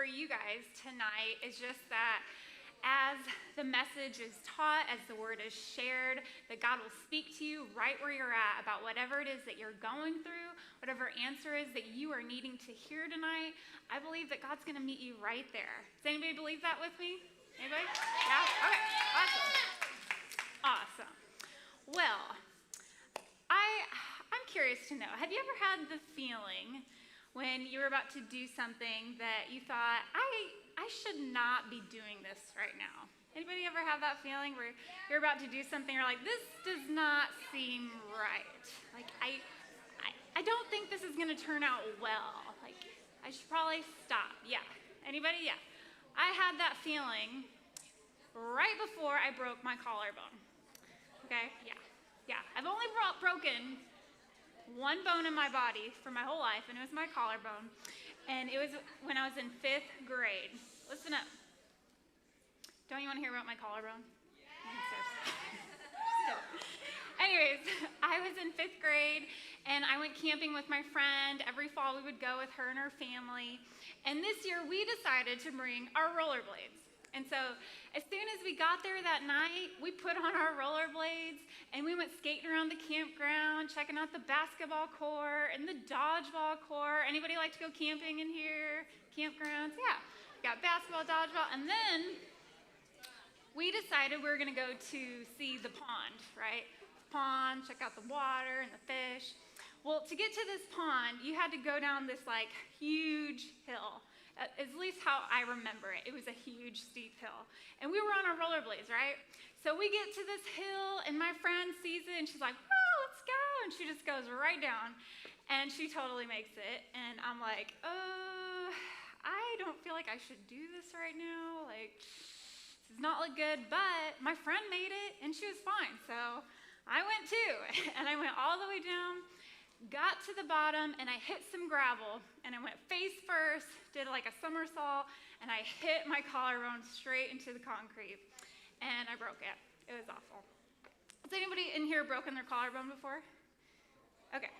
you guys tonight is just that as the message is taught, as the word is shared, that God will speak to you right where you're at about whatever it is that you're going through, whatever answer is that you are needing to hear tonight. I believe that God's going to meet you right there. Does anybody believe that with me? Anybody? Yeah? Okay. Awesome. Well, I'm curious to know, have you ever had the feeling when you were about to do something that you thought, I should not be doing this right now? Anybody ever have that feeling where you're about to do something, you're like, this does not seem right. Like, I don't think this is going to turn out well. Like, I should probably stop. Yeah. Anybody? Yeah. I had that feeling right before I broke my collarbone. Okay? Yeah. I've only broken one bone in my body for my whole life, and it was my collarbone. And it was when I was in 5th grade. Listen up. Don't you want to hear about my collarbone? Yeah. Anyways, I was in 5th grade, and I went camping with my friend. Every fall we would go with her and her family. And this year we decided to bring our rollerblades. And so as soon as we got there that night, we put on our rollerblades and we went skating around the campground, checking out the basketball court and the dodgeball court. Anybody like to go camping in here? Campgrounds? Yeah. We got basketball, dodgeball. And then we decided we were going to go to see the pond, right? The pond, check out the water and the fish. Well, to get to this pond, you had to go down this like huge hill. At least how I remember it. It was a huge, steep hill. And we were on our rollerblades, right? So we get to this hill, and my friend sees it, and she's like, whoa, let's go. And she just goes right down, and she totally makes it. And I'm like, I don't feel like I should do this right now. Like, this does not look good. But my friend made it, and she was fine. So I went too. And I went all the way down, got to the bottom, and I hit some gravel, and I went face first, did like a somersault, and I hit my collarbone straight into the concrete, and I broke it. It was awful. Has anybody in here broken their collarbone before? Okay.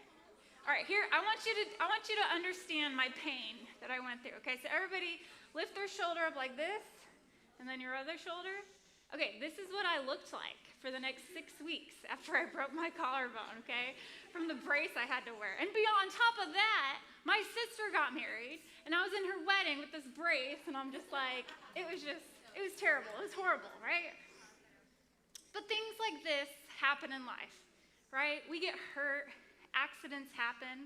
All right, here, I want you to understand my pain that I went through, okay? So everybody lift their shoulder up like this, and then your other shoulder. Okay, this is what I looked like for the next 6 weeks after I broke my collarbone, okay? From the brace I had to wear. And beyond top of that, my sister got married, and I was in her wedding with this brace, and I'm just like, it was terrible. It was horrible, right? But things like this happen in life, right? We get hurt, accidents happen,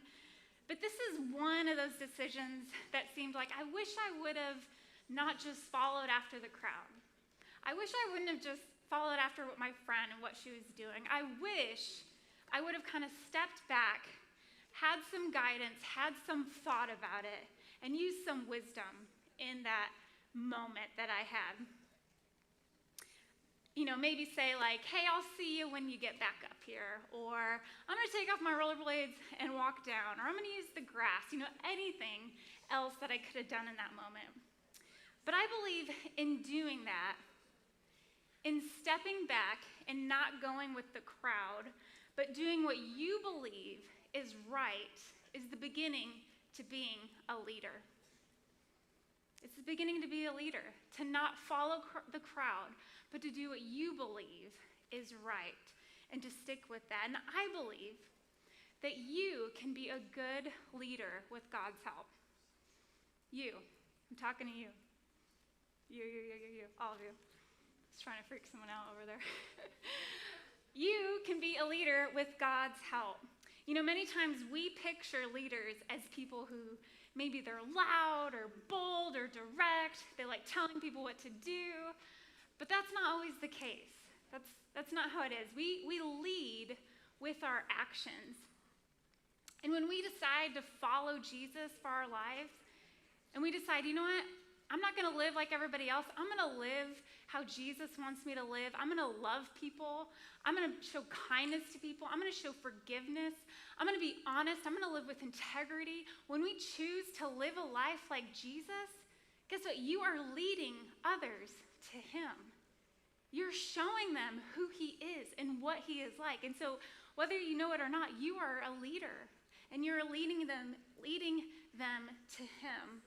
but this is one of those decisions that seemed like I wish I would have not just followed after the crowd. I wish I wouldn't have just followed after what my friend and what she was doing. I wish I would have kind of stepped back, had some guidance, had some thought about it, and used some wisdom in that moment that I had. You know, maybe say like, hey, I'll see you when you get back up here, or I'm going to take off my rollerblades and walk down, or I'm going to use the grass, anything else that I could have done in that moment. But I believe in doing that, in stepping back and not going with the crowd, but doing what you believe is right, is the beginning to being a leader. It's the beginning to be a leader, to not follow the crowd, but to do what you believe is right and to stick with that. And I believe that you can be a good leader with God's help. You. I'm talking to you. You. All of you. I was trying to freak someone out over there. You can be a leader with God's help. Many times we picture leaders as people who maybe they're loud or bold or direct. They like telling people what to do. But that's not always the case. That's not how it is. We lead with our actions. And when we decide to follow Jesus for our lives, and we decide, you know what? I'm not going to live like everybody else. I'm going to live how Jesus wants me to live. I'm going to love people. I'm going to show kindness to people. I'm going to show forgiveness. I'm going to be honest. I'm going to live with integrity. When we choose to live a life like Jesus, guess what? You are leading others to him. You're showing them who he is and what he is like. And so whether you know it or not, you are a leader, and you're leading them to him.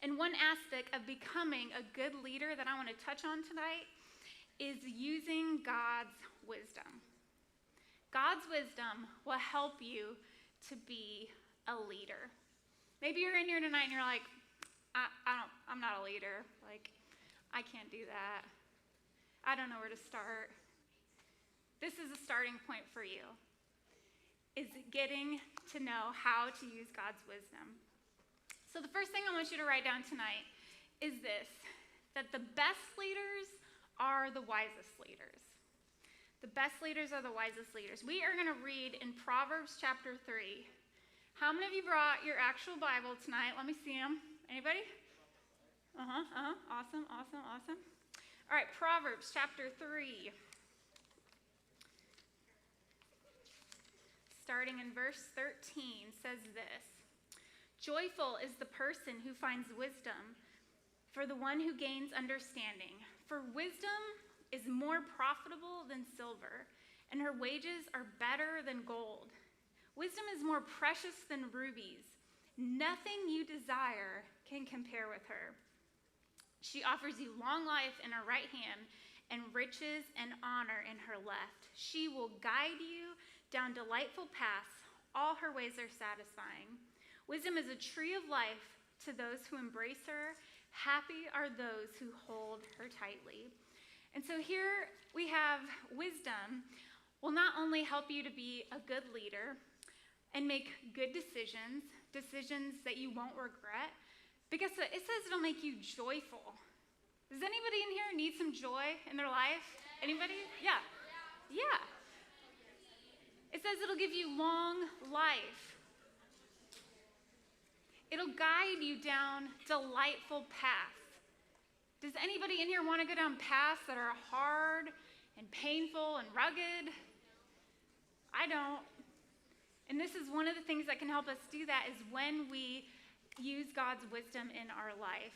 And one aspect of becoming a good leader that I want to touch on tonight is using God's wisdom. God's wisdom will help you to be a leader. Maybe you're in here tonight and you're like, I'm not a leader. Like, I can't do that. I don't know where to start. This is a starting point for you, is getting to know how to use God's wisdom. So the first thing I want you to write down tonight is this, that the best leaders are the wisest leaders. The best leaders are the wisest leaders. We are going to read in Proverbs chapter 3. How many of you brought your actual Bible tonight? Let me see them. Anybody? Awesome. All right, Proverbs chapter 3. Starting in verse 13 says this. Joyful is the person who finds wisdom, for the one who gains understanding. For wisdom is more profitable than silver, and her wages are better than gold. Wisdom is more precious than rubies. Nothing you desire can compare with her. She offers you long life in her right hand and riches and honor in her left. She will guide you down delightful paths. All her ways are satisfying. Wisdom is a tree of life to those who embrace her. Happy are those who hold her tightly. And so here we have wisdom will not only help you to be a good leader and make good decisions that you won't regret, because it says it'll make you joyful. Does anybody in here need some joy in their life? Anybody? Yeah. It says it'll give you long life. It'll guide you down delightful paths. Does anybody in here want to go down paths that are hard and painful and rugged? I don't. And this is one of the things that can help us do that is when we use God's wisdom in our life.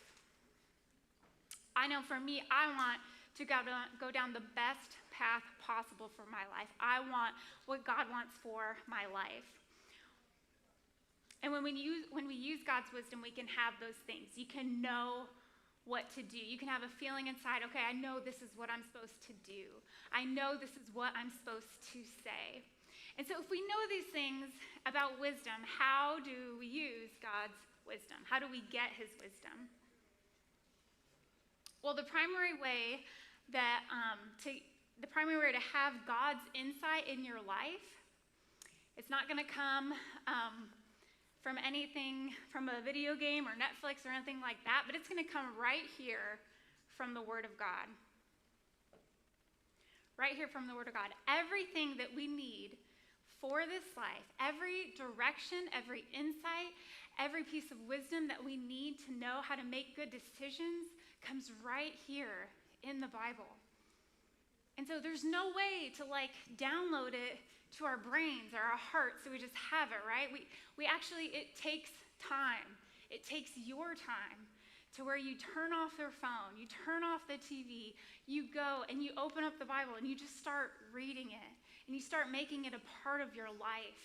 I know for me, I want to go down the best path possible for my life. I want what God wants for my life. And when we use God's wisdom, we can have those things. You can know what to do. You can have a feeling inside, okay, I know this is what I'm supposed to do. I know this is what I'm supposed to say. And so if we know these things about wisdom, how do we use God's wisdom? How do we get his wisdom? Well, the primary way to have God's insight in your life, it's not going to come from anything from a video game or Netflix or anything like that, but it's going to come right here from the Word of God. Right here from the Word of God. Everything that we need for this life, every direction, every insight, every piece of wisdom that we need to know how to make good decisions comes right here in the Bible. And so there's no way to download it to our brains or our hearts so we just have it, right? We actually, it takes time. It takes your time to where you turn off your phone, you turn off the TV, you go and you open up the Bible and you just start reading it and you start making it a part of your life.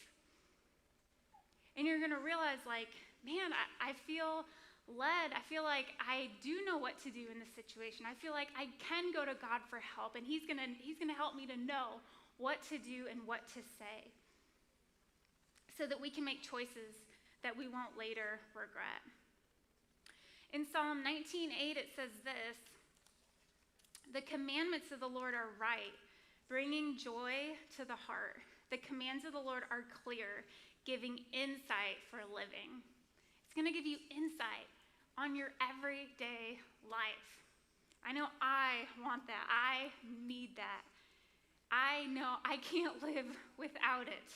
And you're going to realize man, I feel led. I feel like I do know what to do in this situation. I feel like I can go to God for help and he's going to help me to know what to do and what to say so that we can make choices that we won't later regret. In Psalm 19:8, it says this, "The commandments of the Lord are right, bringing joy to the heart. The commands of the Lord are clear, giving insight for living." It's going to give you insight on your everyday life. I know I want that. I need that. I know I can't live without it.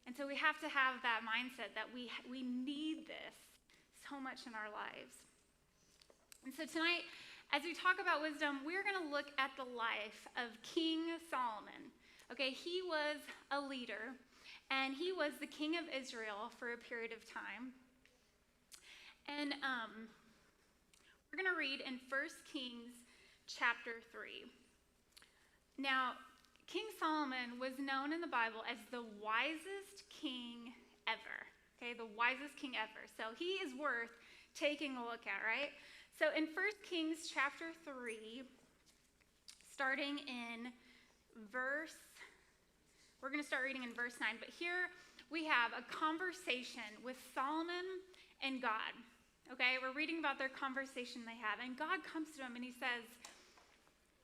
And so we have to have that mindset that we need this so much in our lives. And so tonight, as we talk about wisdom, we're going to look at the life of King Solomon. Okay, he was a leader, and he was the king of Israel for a period of time. And we're going to read in 1 Kings chapter 3. Now, King Solomon was known in the Bible as the wisest king ever. Okay, the wisest king ever. So he is worth taking a look at, right? So in 1 Kings chapter 3, starting in we're going to start reading in verse 9, but here we have a conversation with Solomon and God. Okay, we're reading about their conversation they have, and God comes to him and he says,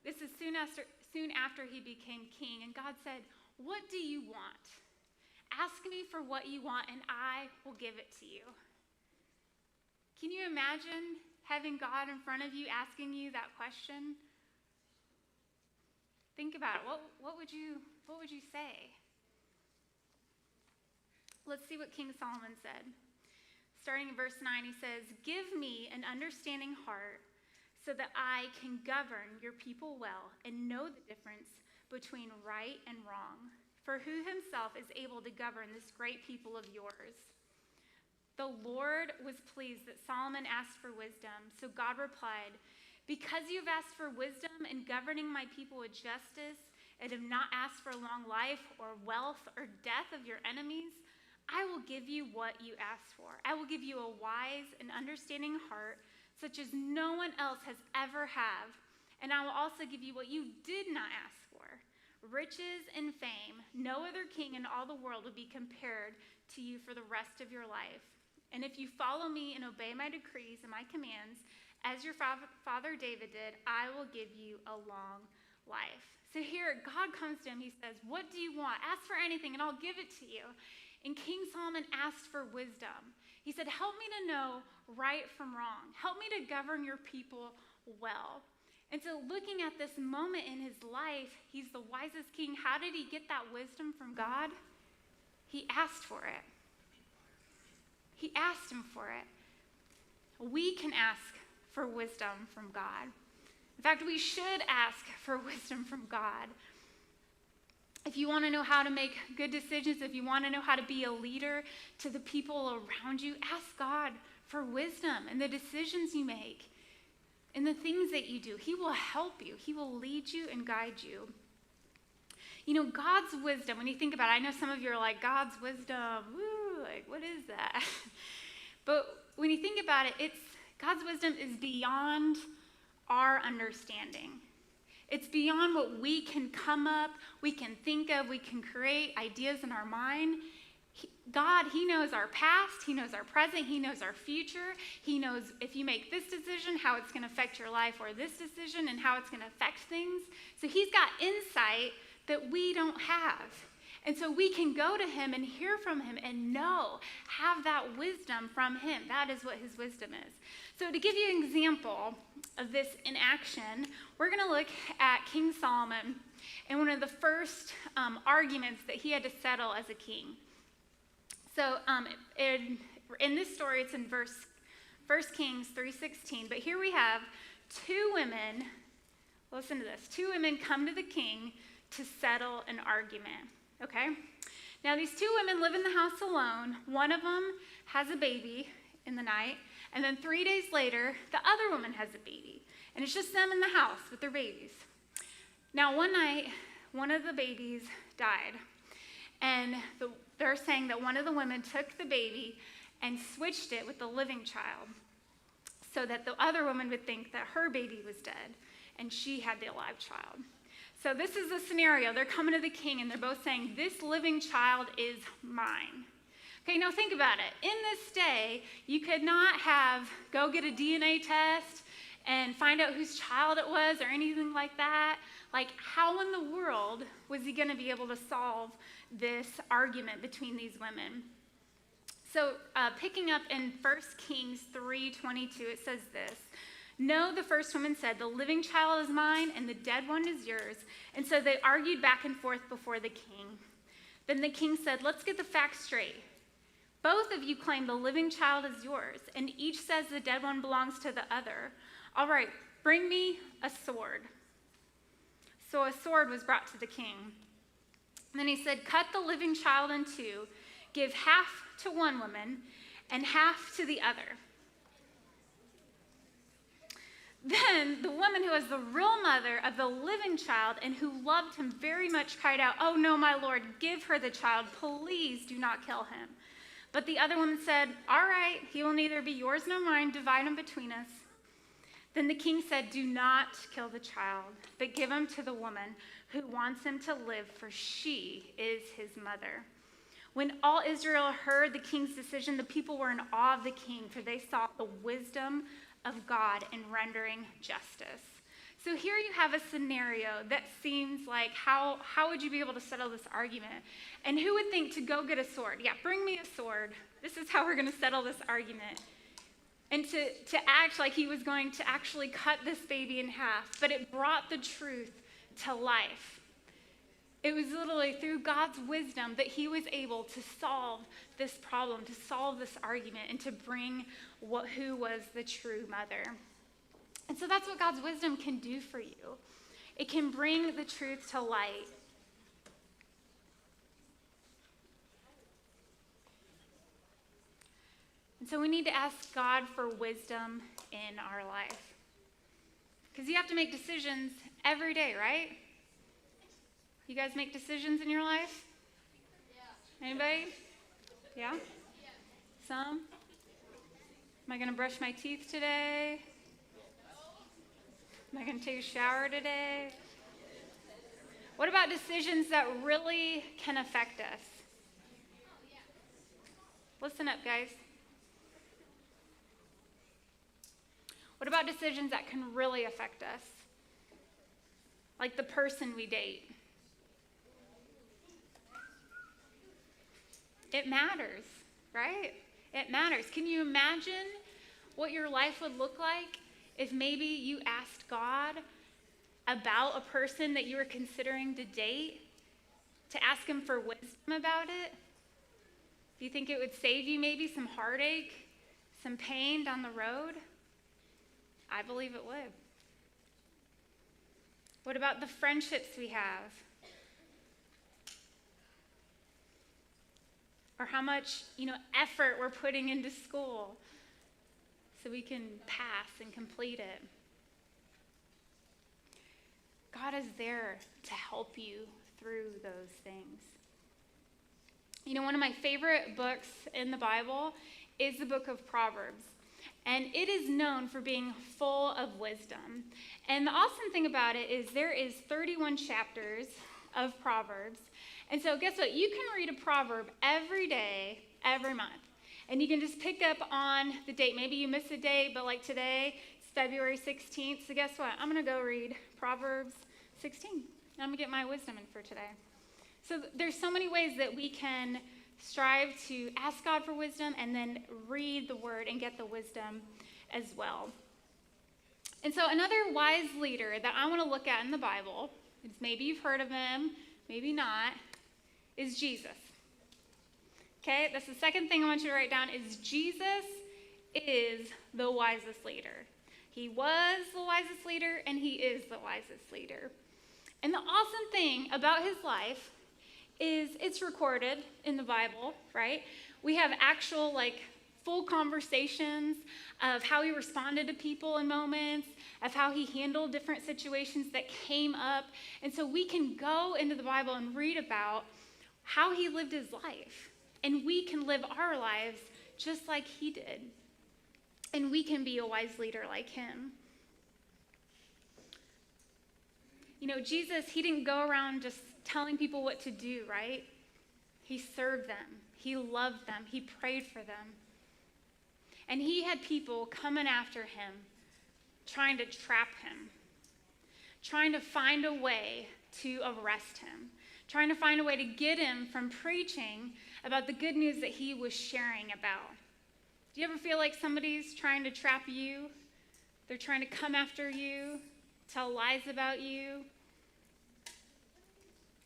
this is soon after he became king, and God said, "What do you want? Ask me for what you want, and I will give it to you." Can you imagine having God in front of you asking you that question? Think about it. What would you say? Let's see what King Solomon said. Starting in verse 9, he says, "Give me an understanding heart so that I can govern your people well and know the difference between right and wrong. For who himself is able to govern this great people of yours?" The Lord was pleased that Solomon asked for wisdom. So God replied, "Because you have asked for wisdom in governing my people with justice and have not asked for long life or wealth or death of your enemies, I will give you what you asked for. I will give you a wise and understanding heart, such as no one else has ever had. And I will also give you what you did not ask for, riches and fame. No other king in all the world will be compared to you for the rest of your life. And if you follow me and obey my decrees and my commands, as your father David did, I will give you a long life." So here, God comes to him. He says, "What do you want? Ask for anything, and I'll give it to you." And King Solomon asked for wisdom. He said, "Help me to know right from wrong. Help me to govern your people well." And so looking at this moment in his life, he's the wisest king. How did he get that wisdom from God? He asked for it. He asked him for it. We can ask for wisdom from God. In fact, we should ask for wisdom from God. If you want to know how to make good decisions, if you want to know how to be a leader to the people around you, ask God for wisdom in the decisions you make, in the things that you do. He will help you. He will lead you and guide you. You know, God's wisdom, when you think about it, I know some of you are like, God's wisdom, woo, like, what is that? But when you think about it, God's wisdom is beyond our understanding. It's beyond what we can come up, we can think of, we can create ideas in our mind. God, he knows our past, he knows our present, he knows our future. He knows if you make this decision, how it's going to affect your life, or this decision and how it's going to affect things. So he's got insight that we don't have. And so we can go to him and hear from him and have that wisdom from him. That is what his wisdom is. So to give you an example of this in action, we're going to look at King Solomon and one of the first arguments that he had to settle as a king. So in this story, it's in 1 Kings 3:16. But here we have two women. Listen to this. Two women come to the king to settle an argument. Okay? Now, these two women live in the house alone. One of them has a baby in the night. And then 3 days later, the other woman has a baby. And it's just them in the house with their babies. Now, one night, one of the babies died. And they're saying that one of the women took the baby and switched it with the living child so that the other woman would think that her baby was dead and she had the alive child. So this is the scenario. They're coming to the king and they're both saying, "This living child is mine." Okay, now think about it. In this day, you could not go get a DNA test and find out whose child it was or anything like that. Like, how in the world was he going to be able to solve this argument between these women? So picking up in 1 Kings 3:22, it says this. "No," the first woman said, "the living child is mine and the dead one is yours." And so they argued back and forth before the king. Then the king said, "Let's get the facts straight. Both of you claim the living child is yours, and each says the dead one belongs to the other. All right, bring me a sword." So a sword was brought to the king. And then he said, "Cut the living child in two, give half to one woman and half to the other." Then the woman who was the real mother of the living child and who loved him very much cried out, "Oh no, my lord, give her the child. Please do not kill him." But the other woman said, "All right, he will neither be yours nor mine. Divide him between us." Then the king said, "Do not kill the child, but give him to the woman who wants him to live, for she is his mother." When all Israel heard the king's decision, the people were in awe of the king, for they saw the wisdom of God in rendering justice. So here you have a scenario that seems like, how would you be able to settle this argument? And who would think to go get a sword? Yeah, bring me a sword. This is how we're going to settle this argument. And to act like he was going to actually cut this baby in half. But it brought the truth to life. It was literally through God's wisdom that he was able to solve this problem, to solve this argument, and to bring who was the true mother. And so that's what God's wisdom can do for you. It can bring the truth to light. And so we need to ask God for wisdom in our life. Because you have to make decisions every day, right? You guys make decisions in your life? Yeah. Anybody? Yeah? Some? Am I going to brush my teeth today? Am I going to take a shower today? What about decisions that really can affect us? Listen up, guys. What about decisions that can really affect us? Like the person we date. It matters, right? It matters. Can you imagine what your life would look like if maybe you asked God about a person that you were considering to date, to ask him for wisdom about it? Do you think it would save you maybe some heartache, some pain down the road? I believe it would. What about the friendships we have? Or how much, effort we're putting into school so we can pass and complete it. God is there to help you through those things. One of my favorite books in the Bible is the book of Proverbs. And it is known for being full of wisdom. And the awesome thing about it is there is 31 chapters of Proverbs. And so guess what? You can read a proverb every day, every month. And you can just pick up on the date. Maybe you miss a date, but like today, it's February 16th. So guess what? I'm going to go read Proverbs 16. I'm going to get my wisdom in for today. So there's so many ways that we can strive to ask God for wisdom and then read the word and get the wisdom as well. And so another wise leader that I want to look at in the Bible, maybe you've heard of him, maybe not, is Jesus. Okay, that's the second thing I want you to write down is Jesus is the wisest leader. He was the wisest leader and he is the wisest leader. And the awesome thing about his life is it's recorded in the Bible, right? We have actual full conversations of how he responded to people in moments, of how he handled different situations that came up. And so we can go into the Bible and read about how he lived his life. And we can live our lives just like he did. And we can be a wise leader like him. Jesus, he didn't go around just telling people what to do, right? He served them. He loved them. He prayed for them. And he had people coming after him, trying to trap him, trying to find a way to arrest him, trying to find a way to get him from preaching about the good news that he was sharing about. Do you ever feel like somebody's trying to trap you? They're trying to come after you, tell lies about you?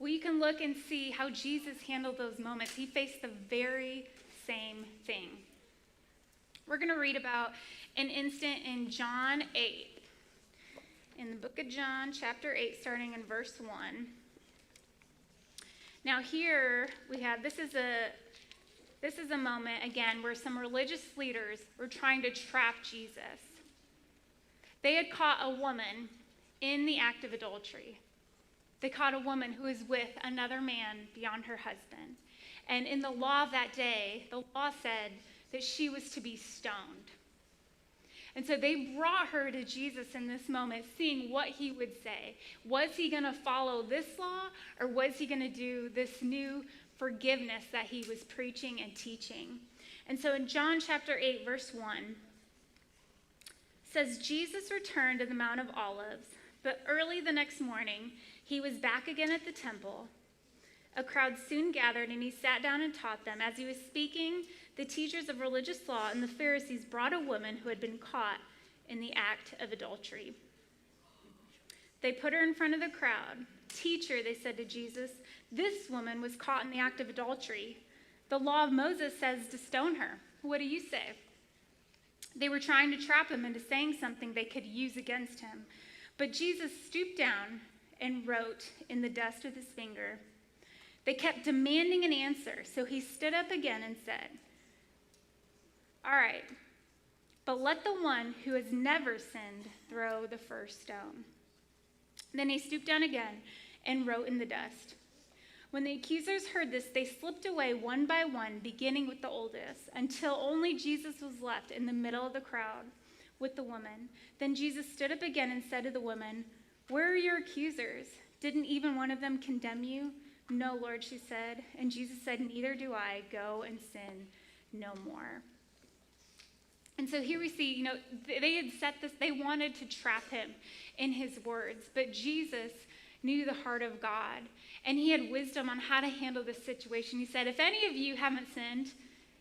Well, you can look and see how Jesus handled those moments. He faced the very same thing. We're going to read about an instant in John 8. In the book of John, chapter 8, starting in verse 1. Now here we have, this is a moment, again, where some religious leaders were trying to trap Jesus. They had caught a woman in the act of adultery. They caught a woman who was with another man beyond her husband. And in the law of that day, the law said that she was to be stoned. And so they brought her to Jesus in this moment, seeing what he would say. Was he going to follow this law, or was he going to do this new forgiveness that he was preaching and teaching? And so in John chapter 8, verse 1, it says, Jesus returned to the Mount of Olives, but early the next morning, he was back again at the temple. A crowd soon gathered, and he sat down and taught them. As he was speaking, the teachers of religious law and the Pharisees brought a woman who had been caught in the act of adultery. They put her in front of the crowd. Teacher, they said to Jesus, this woman was caught in the act of adultery. The law of Moses says to stone her. What do you say? They were trying to trap him into saying something they could use against him. But Jesus stooped down and wrote in the dust with his finger. They kept demanding an answer, so he stood up again and said, all right, but let the one who has never sinned throw the first stone. Then he stooped down again and wrote in the dust. When the accusers heard this, they slipped away one by one, beginning with the oldest, until only Jesus was left in the middle of the crowd with the woman. Then Jesus stood up again and said to the woman, where are your accusers? Didn't even one of them condemn you? No, Lord, she said. And Jesus said, neither do I. Go and sin no more. And so here we see, they had set this, they wanted to trap him in his words, but Jesus knew the heart of God, and he had wisdom on how to handle this situation. He said, if any of you haven't sinned,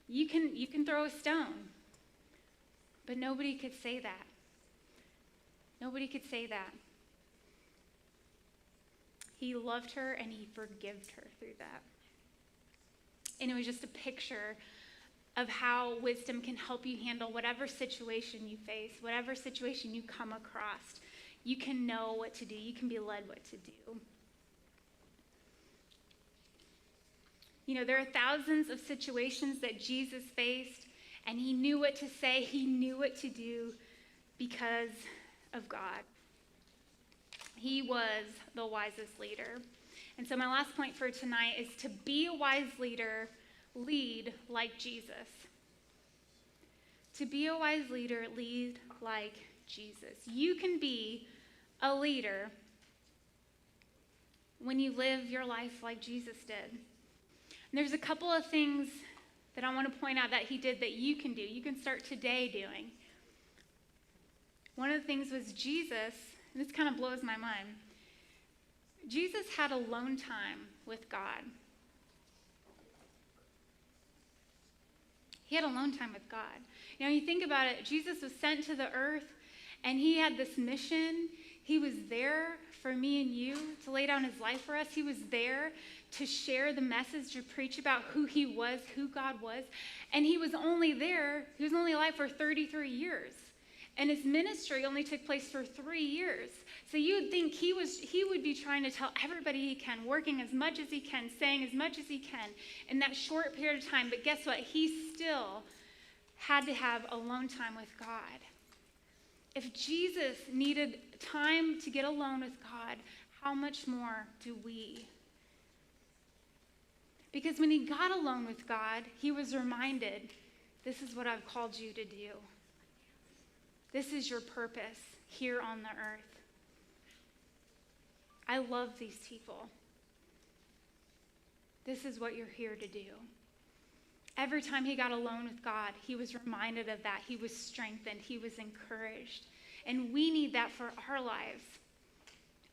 you can throw a stone. But nobody could say that. Nobody could say that. He loved her and he forgave her through that. And it was just a picture of how wisdom can help you handle whatever situation you face, whatever situation you come across. You can know what to do. You can be led what to do. There are thousands of situations that Jesus faced, and he knew what to say. He knew what to do because of God. He was the wisest leader. And so my last point for tonight is to be a wise leader, lead like Jesus. To be a wise leader, lead like Jesus. You can be a leader when you live your life like Jesus did. And there's a couple of things that I want to point out that he did that you can do. You can start today doing. One of the things was Jesus, and this kind of blows my mind. Jesus had alone time with God. He had alone time with God. You think about it, Jesus was sent to the earth, and he had this mission. He was there for me and you to lay down his life for us. He was there to share the message, to preach about who he was, who God was. And he was only alive for 33 years. And his ministry only took place for 3 years. So you would think he would be trying to tell everybody he can, working as much as he can, saying as much as he can in that short period of time. But guess what? He still had to have alone time with God. If Jesus needed time to get alone with God, how much more do we? Because when he got alone with God, he was reminded, this is what I've called you to do. This is your purpose here on the earth. I love these people. This is what you're here to do. Every time he got alone with God, he was reminded of that. He was strengthened. He was encouraged. And we need that for our lives.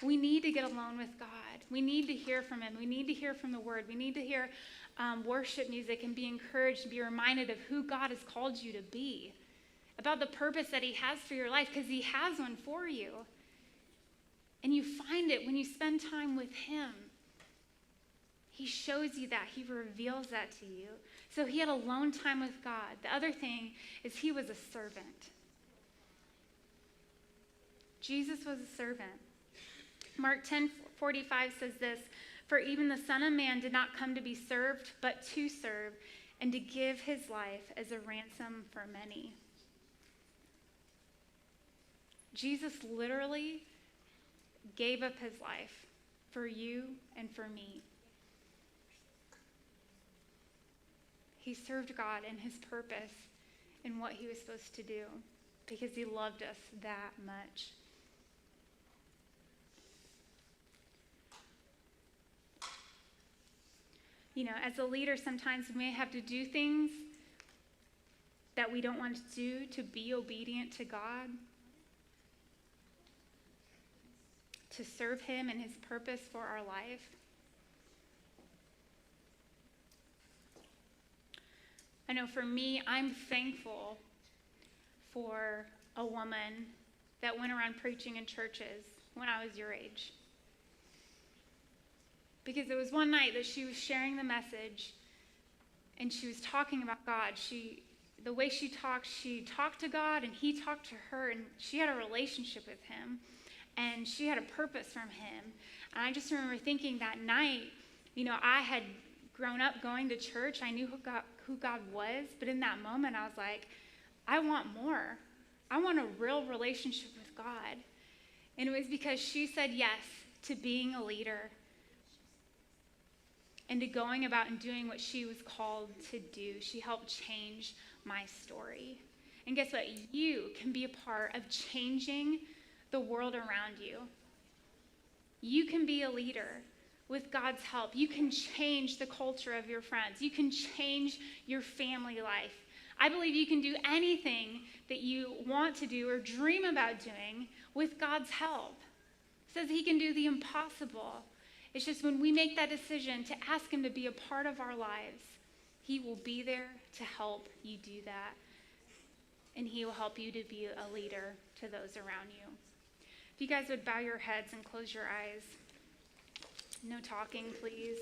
We need to get alone with God. We need to hear from him. We need to hear from the word. We need to hear worship music and be encouraged and be reminded of who God has called you to be, about the purpose that he has for your life, because he has one for you. And you find it when you spend time with him. He shows you that. He reveals that to you. So he had alone time with God. The other thing is he was a servant. Jesus was a servant. Mark 10:45 says this, for even the Son of Man did not come to be served, but to serve, and to give his life as a ransom for many. Jesus literally gave up his life for you and for me. He served God and his purpose and what he was supposed to do because he loved us that much. You know, as a leader, sometimes we may have to do things that we don't want to do to be obedient to God, to serve him and his purpose for our life. I know for me, I'm thankful for a woman that went around preaching in churches when I was your age. Because it was one night that she was sharing the message and she was talking about God. The way she talked to God and he talked to her, and she had a relationship with him and she had a purpose from him. And I just remember thinking that night, you know, I had grown up going to church. I knew who God was, but in that moment I was like, I want more. I want a real relationship with God. And it was because she said yes to being a leader and to going about and doing what she was called to do. She helped change my story. And guess what? You can be a part of changing the world around you. You can be a leader with God's help. You can change the culture of your friends. You can change your family life. I believe you can do anything that you want to do or dream about doing with God's help. It says he can do the impossible. It's just when we make that decision to ask him to be a part of our lives, he will be there to help you do that. And he will help you to be a leader to those around you. If you guys would bow your heads and close your eyes. No talking, please.